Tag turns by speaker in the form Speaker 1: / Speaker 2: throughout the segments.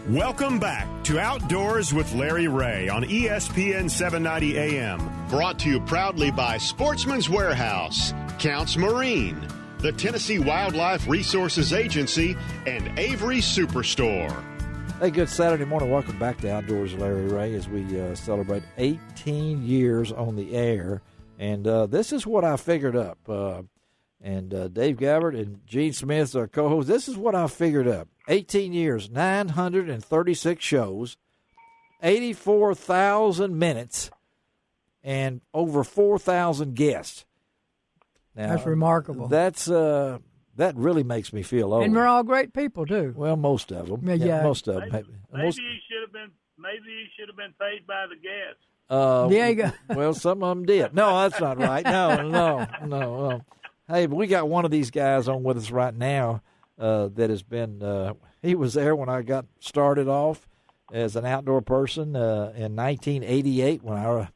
Speaker 1: Welcome back to Outdoors with Larry Ray on ESPN 790 AM.
Speaker 2: Brought to you proudly by Sportsman's Warehouse, Counts Marine, the Tennessee Wildlife Resources Agency, and Avery Superstore.
Speaker 3: Hey, good Saturday morning. Welcome back to Outdoors with Larry Ray as we celebrate 18 years on the air. And this is what I figured up. And Dave Gabbard and Gene Smith, our co-host, this is what I figured up. 18 years, 936 shows, 84,000 minutes, and over 4,000 guests. Now,
Speaker 4: that's remarkable.
Speaker 3: That really makes me feel old.
Speaker 4: And we're all great people, too.
Speaker 3: Well, most of them.
Speaker 4: Yeah.
Speaker 3: Most of them.
Speaker 5: Maybe you should have been paid by the guests.
Speaker 4: There you go.
Speaker 3: Well, some of them did. No, that's not right. No. Hey, but we got one of these guys on with us right now that has been he was there when I got started off as an outdoor person in 1988 when I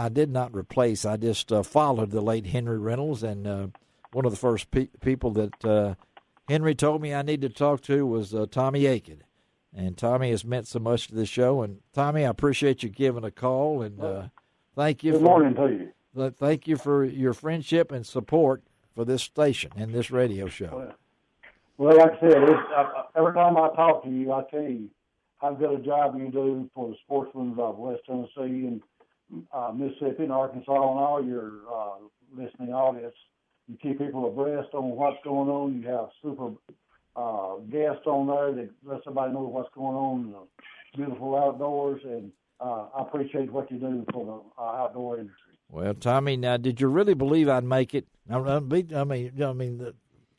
Speaker 3: did not replace. I just followed the late Henry Reynolds, and one of the first people that Henry told me I needed to talk to was Tommy Akin. And Tommy has meant so much to the show. And, Tommy, I appreciate you giving a call, and thank you.
Speaker 6: Good morning to you.
Speaker 3: Thank you for your friendship and support for this station and this radio show.
Speaker 6: Well, like I said, every time I talk to you, I tell you how good a job you do for the sportsmen of West Tennessee and Mississippi and Arkansas and all your listening audience. You keep people abreast on what's going on. You have super guests on there that let somebody know what's going on in the beautiful outdoors, and I appreciate what you do for the outdoor industry.
Speaker 3: Well, Tommy, now, did you really believe I'd make it?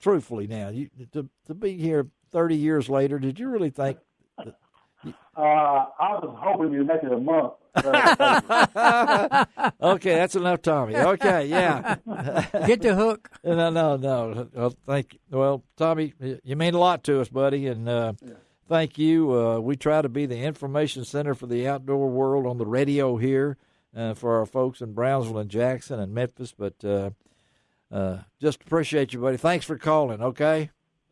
Speaker 3: Truthfully, now, to be here 30 years later, did you really think?
Speaker 6: I was hoping you'd make it a month.
Speaker 3: Okay, that's enough, Tommy. Okay, yeah.
Speaker 4: Get the hook.
Speaker 3: No. Well, thank you. Well, Tommy, you mean a lot to us, buddy, and thank you. We try to be the information center for the outdoor world on the radio here for our folks in Brownsville and Jackson and Memphis, but just appreciate you, buddy. Thanks for calling, okay?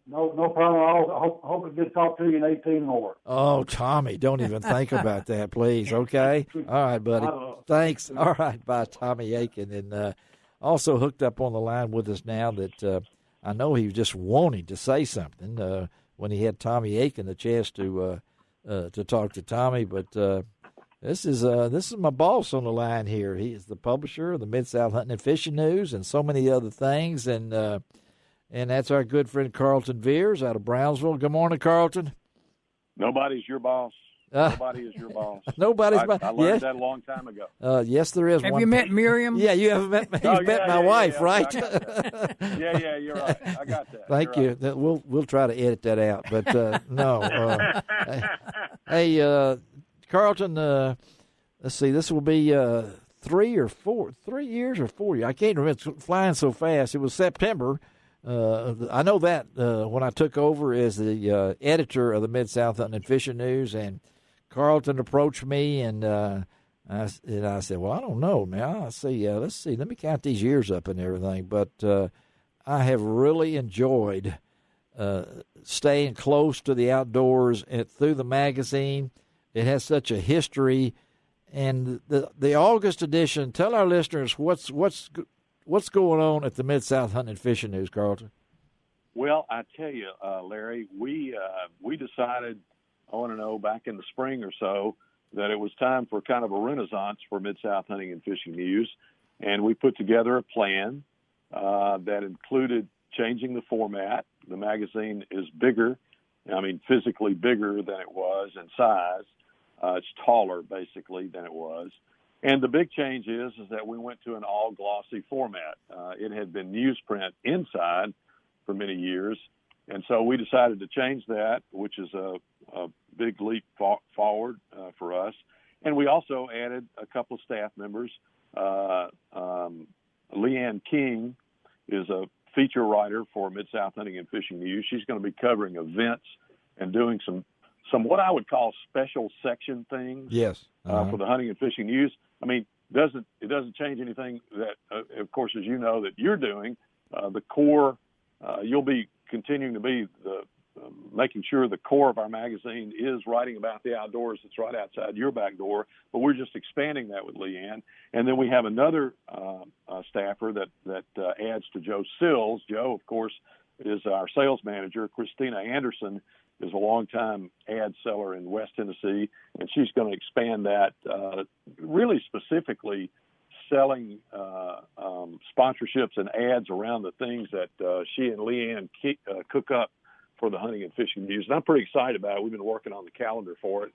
Speaker 6: No problem at all. Hope it gets talk to you in 18 more.
Speaker 3: Oh, Tommy, don't even think about that, please, okay? All right, buddy. Thanks. All right, bye, Tommy Akin. And also hooked up on the line with us now that I know he was just wanting to say something when he had Tommy Akin the chance to talk to Tommy. But this is my boss on the line here. He is the publisher of the Mid-South Hunting and Fishing News and so many other things. And that's our good friend Carlton Veirs out of Brownsville. Good morning, Carlton.
Speaker 7: Nobody's your boss. Nobody is your boss.
Speaker 3: Nobody's my
Speaker 7: I learned that a long time ago.
Speaker 3: Yes, there is.
Speaker 4: Have you met Miriam?
Speaker 3: Yeah, you have met. You've met my wife, right?
Speaker 7: Yeah, you're right. I got that.
Speaker 3: Thank you. Right. We'll try to edit that out, but no. Hey, Carlton. Let's see. This will be 3 years or 4 years. I can't remember. It's flying so fast. It was September. I know that when I took over as the editor of the Mid-South Hunting and Fishing News, and Carlton approached me, and I said, well, I don't know, man. Let's see. Let me count these years up and everything. But I have really enjoyed staying close to the outdoors and through the magazine. It has such a history. And the August edition, tell our listeners what's going on at the Mid-South Hunting and Fishing News, Carlton?
Speaker 7: Well, I tell you, Larry, we decided, I want to know, back in the spring or so, that it was time for kind of a renaissance for Mid-South Hunting and Fishing News, and we put together a plan that included changing the format. The magazine is bigger, physically bigger than it was in size. It's taller, basically, than it was. And the big change is that we went to an all-glossy format. It had been newsprint inside for many years, and so we decided to change that, which is a big leap forward for us. And we also added a couple of staff members. Leanne King is a feature writer for Mid-South Hunting and Fishing News. She's going to be covering events and doing some what I would call special section things.
Speaker 3: Yes.
Speaker 7: For the Hunting and Fishing News. It doesn't change anything that, of course, as you know, that you're doing. The core, you'll be continuing to be the making sure the core of our magazine is writing about the outdoors. It's right outside your back door, but we're just expanding that with Leanne. And then we have another staffer that adds to Joe Sills. Joe, of course, is our sales manager. Christina Anderson is a longtime ad seller in West Tennessee, and she's going to expand that really specifically selling sponsorships and ads around the things that she and Leanne cook up for the Hunting and Fishing News. And I'm pretty excited about it. We've been working on the calendar for it.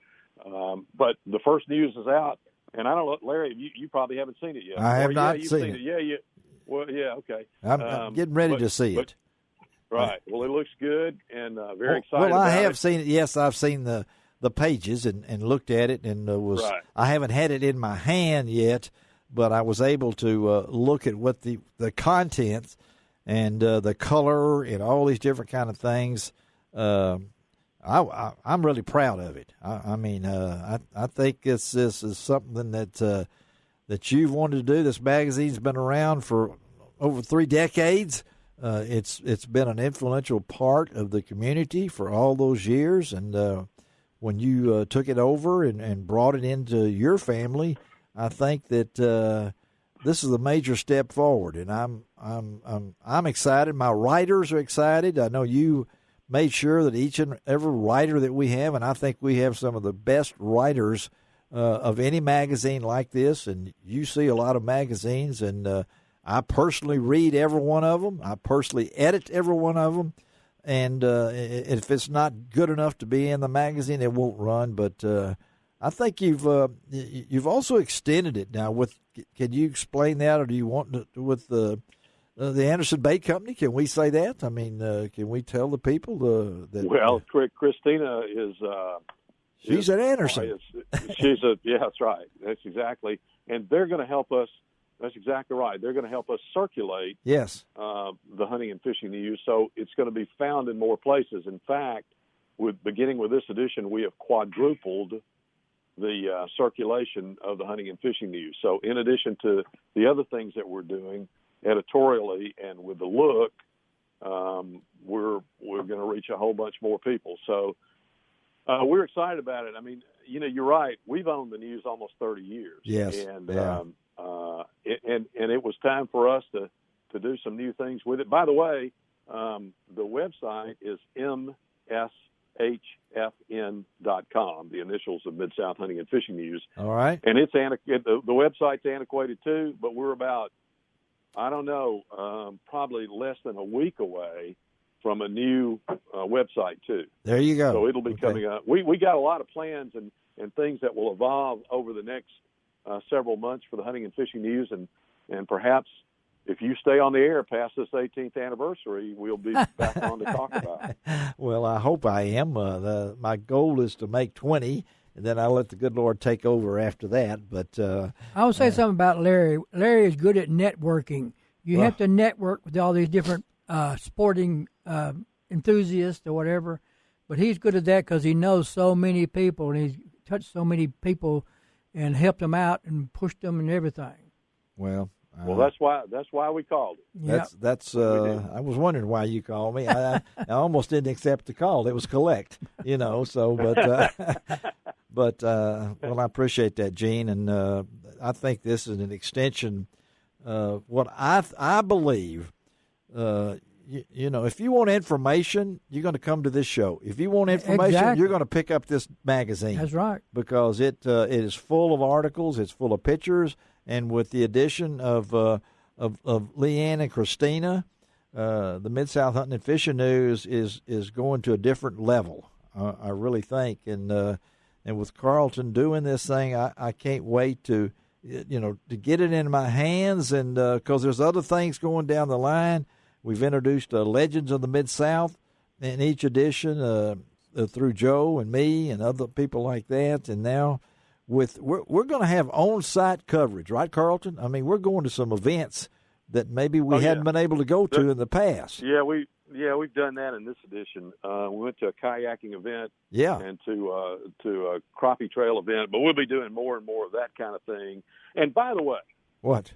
Speaker 7: But the first news is out, and I don't know, Larry, you probably haven't seen it yet.
Speaker 3: I have not seen it.
Speaker 7: Yeah, yeah. Well, yeah, okay.
Speaker 3: I'm getting ready to see it.
Speaker 7: Right. Well, it looks good, and very excited
Speaker 3: Well, I
Speaker 7: about
Speaker 3: have seen it. Yes, I've seen the pages and looked at it, and
Speaker 7: Right.
Speaker 3: I haven't had it in my hand yet, but I was able to look at what the contents and the color and all these different kind of things. I'm really proud of it. I think this is something that you've wanted to do. This magazine's been around for over 3 decades. It's been an influential part of the community for all those years, and when you took it over and brought it into your family, I think that this is a major step forward, and I'm excited. My writers are excited. I know you made sure that each and every writer that we have, and I think we have some of the best writers of any magazine like this, and you see a lot of magazines, and I personally read every one of them. I personally edit every one of them. And if it's not good enough to be in the magazine, it won't run. But I think you've also extended it now. Can you explain that, or do you want to, with the Anderson Bait Company? Can we say that? I mean, can we tell the people that?
Speaker 7: Well, Christina is.
Speaker 3: She's at Anderson.
Speaker 7: Yeah, that's right. That's exactly. And they're going to help us. That's exactly right. They're going to help us circulate
Speaker 3: yes
Speaker 7: the Hunting and Fishing News, so it's going to be found in more places. In fact, beginning with this edition, we have quadrupled the circulation of the Hunting and Fishing News. So in addition to the other things that we're doing editorially and with the look, we're going to reach a whole bunch more people. So we're excited about it. I mean, you're right. We've owned the news almost 30 years.
Speaker 3: Yes.
Speaker 7: And and it was time for us to do some new things with it. By the way, the website is mshfn.com, the initials of Mid-South Hunting and Fishing News.
Speaker 3: All right.
Speaker 7: And the website's antiquated too, but we're about, probably less than a week away from a new website too.
Speaker 3: There you go.
Speaker 7: So it'll be coming up. We got a lot of plans and things that will evolve over the next several months for the Hunting and Fishing News, and perhaps if you stay on the air past this 18th anniversary, we'll be back on to talk about it.
Speaker 3: Well, I hope I am. My goal is to make 20, and then I'll let the good Lord take over after that. But
Speaker 4: I would say something about Larry. Larry is good at networking. You have to network with all these different sporting enthusiasts or whatever, but he's good at that because he knows so many people, and he's touched so many people and helped them out and pushed them and everything.
Speaker 3: Well,
Speaker 7: that's why we called it.
Speaker 3: That's I was wondering why you called me. I almost didn't accept the call. It was collect, So, but well, I appreciate that, Gene, and I think this is an extension of what I believe. If you want information, you're going to come to this show. If you want information, you're going to pick up this magazine.
Speaker 4: That's right.
Speaker 3: Because it is full of articles, it's full of pictures, and with the addition of Leanne and Christina, the Mid-South Hunting and Fishing News is going to a different level. I really think, and with Carlton doing this thing, I can't wait to get it in my hands, and because there's other things going down the line. We've introduced Legends of the Mid-South in each edition through Joe and me and other people like that. And now we're going to have on-site coverage, right, Carlton? I mean, we're going to some events that maybe we hadn't been able to go to in the past.
Speaker 7: Yeah, we've done that in this edition. We went to a kayaking event and to a crappie trail event, but we'll be doing more and more of that kind of thing. And by the way,
Speaker 3: what?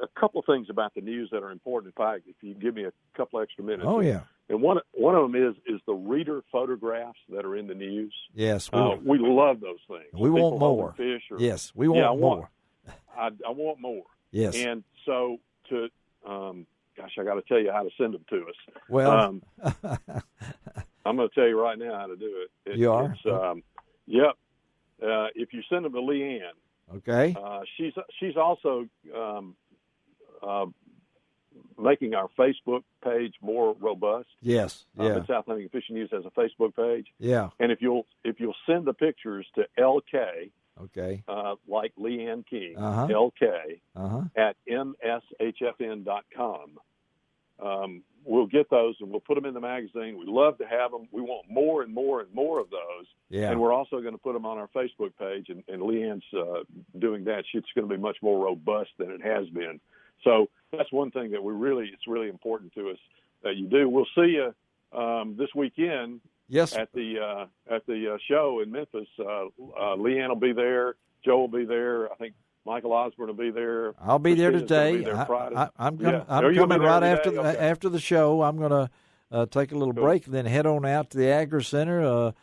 Speaker 7: A couple of things about the news that are important. If you give me a couple extra minutes.
Speaker 3: Oh, yeah.
Speaker 7: And one of them is the reader photographs that are in the news.
Speaker 3: Yes,
Speaker 7: we love those things.
Speaker 3: We want more.
Speaker 7: Fish or,
Speaker 3: yes, we want more.
Speaker 7: I want more.
Speaker 3: Yes.
Speaker 7: And so I got to tell you how to send them to us.
Speaker 3: Well,
Speaker 7: I'm going to tell you right now how to do it.
Speaker 3: You are?
Speaker 7: Yep. If you send them to Leanne.
Speaker 3: Okay.
Speaker 7: She's also making our Facebook page more robust.
Speaker 3: Yes. Yeah.
Speaker 7: Mid-South Hunting and Fishing News has a Facebook page.
Speaker 3: Yeah.
Speaker 7: And if you'll send the pictures to LK,
Speaker 3: okay,
Speaker 7: like Leanne King,
Speaker 3: LK,
Speaker 7: at mshfn.com, we'll get those and we'll put them in the magazine. We love to have them. We want more and more and more of those.
Speaker 3: Yeah.
Speaker 7: And we're also going to put them on our Facebook page, and Leanne's doing that. It's going to be much more robust than it has been. So that's one thing that it's really important to us that you do. We'll see you this weekend.
Speaker 3: Yes.
Speaker 7: At the show in Memphis. Leanne will be there. Joe will be there. I think Michael Osborne will be there.
Speaker 3: I'll be there today.
Speaker 7: Be there
Speaker 3: I'm coming right after the show. I'm going to take a little break and then head on out to the Agri Center.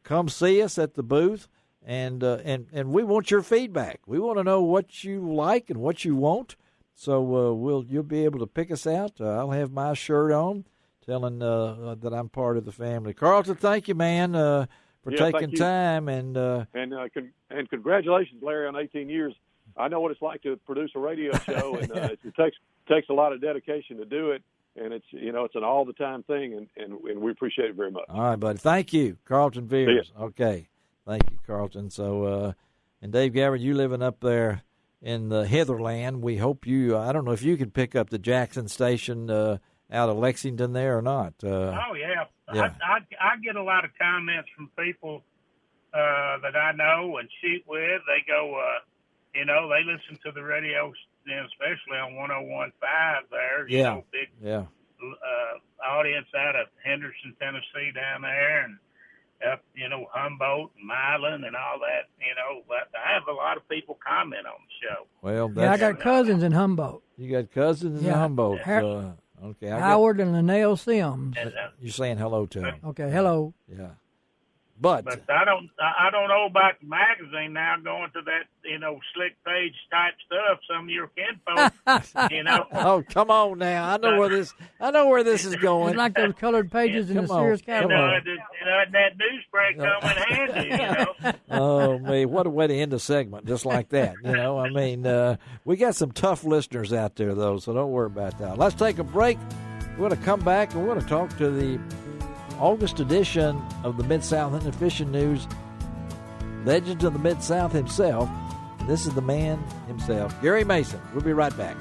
Speaker 3: Come see us at the booth, and we want your feedback. We want to know what you like and what you want. So you'll be able to pick us out. I'll have my shirt on, telling that I'm part of the family. Carlton, thank you, man, for taking time and
Speaker 7: congratulations, Larry, on 18 years. I know what it's like to produce a radio show, and it takes a lot of dedication to do it, and it's an all the time thing, and we appreciate it very much.
Speaker 3: All right, buddy. Thank you, Carlton Veirs. Okay, thank you, Carlton. So, and Dave Gabbard, you living up there in the Heatherland. We hope you. I don't know if you could pick up the Jackson station out of Lexington there or not.
Speaker 5: Oh yeah. I get a lot of comments from people that I know and shoot with. They go, they listen to the radio, especially on 101.5 there. Big audience out of Henderson, Tennessee down there, and up, Humboldt and Milan and all that. But I have a lot of people comment on the show.
Speaker 3: Well,
Speaker 4: I got cousins in Humboldt.
Speaker 3: You got cousins in Humboldt. Okay,
Speaker 4: Howard and Linnell Sims.
Speaker 3: You're saying hello to them.
Speaker 4: Okay, hello.
Speaker 3: Yeah.
Speaker 5: But I don't know about the magazine now, going to that, slick page type stuff. Some of your kinfolk,
Speaker 3: Oh, come on now! I know where this is going.
Speaker 4: It's like those colored pages in the Sears catalog.
Speaker 5: That newsprint come in handy.
Speaker 3: Oh man, what a way to end a segment just like that. I mean, we got some tough listeners out there though, so don't worry about that. Let's take a break. We're going to come back and we're going to talk to the August edition of the Mid-South Hunting and Fishing News, Legends of the Mid-South himself. This is the man himself, Gary Mason. We'll be right back.